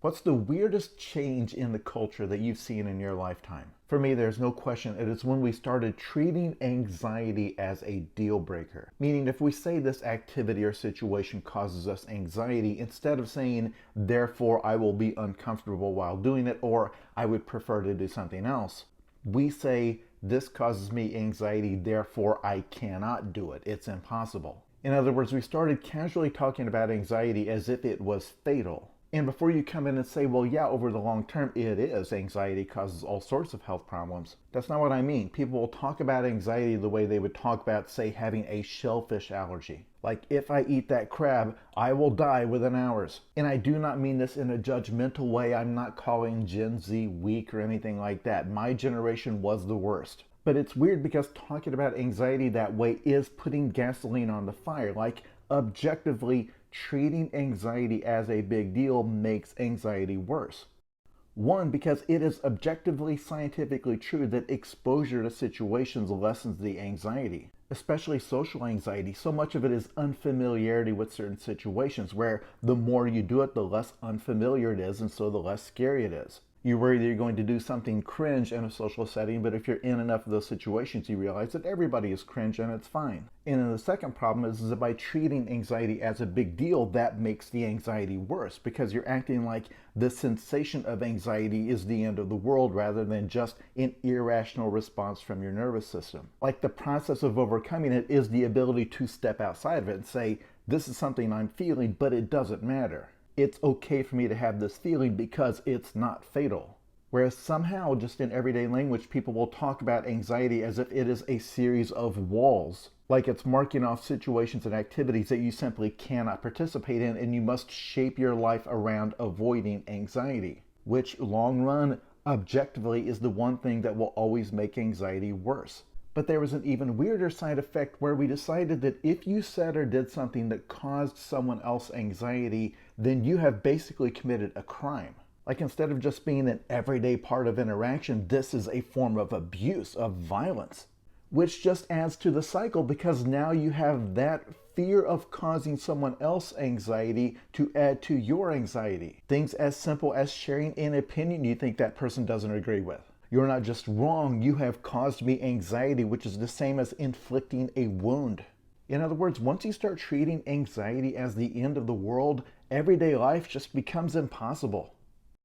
What's the weirdest change in the culture that you've seen in your lifetime? For me, there's no question it is when we started treating anxiety as a deal breaker. Meaning, if we say this activity or situation causes us anxiety, instead of saying, therefore I will be uncomfortable while doing it, or I would prefer to do something else, we say, this causes me anxiety, therefore I cannot do it. It's impossible. In other words, we started casually talking about anxiety as if it was fatal. And before you come in and say, well, yeah, over the long term, it is. Anxiety causes all sorts of health problems. That's not what I mean. People will talk about anxiety the way they would talk about, say, having a shellfish allergy. Like, if I eat that crab, I will die within hours. And I do not mean this in a judgmental way. I'm not calling Gen Z weak or anything like that. My generation was the worst. But it's weird because talking about anxiety that way is putting gasoline on the fire. Like, objectively, treating anxiety as a big deal makes anxiety worse. One, because it is objectively scientifically true that exposure to situations lessens the anxiety, especially social anxiety. So much of it is unfamiliarity with certain situations, where the more you do it, the less unfamiliar it is, and so the less scary it is. You worry that you're going to do something cringe in a social setting, but if you're in enough of those situations, you realize that everybody is cringe and it's fine. And then the second problem is that by treating anxiety as a big deal, that makes the anxiety worse, because you're acting like the sensation of anxiety is the end of the world rather than just an irrational response from your nervous system. Like, the process of overcoming it is the ability to step outside of it and say, this is something I'm feeling, but it doesn't matter. It's okay for me to have this feeling because it's not fatal. Whereas somehow, just in everyday language, people will talk about anxiety as if it is a series of walls. Like it's marking off situations and activities that you simply cannot participate in, and you must shape your life around avoiding anxiety. Which, long run, objectively is the one thing that will always make anxiety worse. But there was an even weirder side effect where we decided that if you said or did something that caused someone else anxiety, then you have basically committed a crime. Like, instead of just being an everyday part of interaction, this is a form of abuse, of violence, which just adds to the cycle, because now you have that fear of causing someone else anxiety to add to your anxiety. Things as simple as sharing an opinion you think that person doesn't agree with. You're not just wrong, you have caused me anxiety, which is the same as inflicting a wound. In other words, once you start treating anxiety as the end of the world, everyday life just becomes impossible.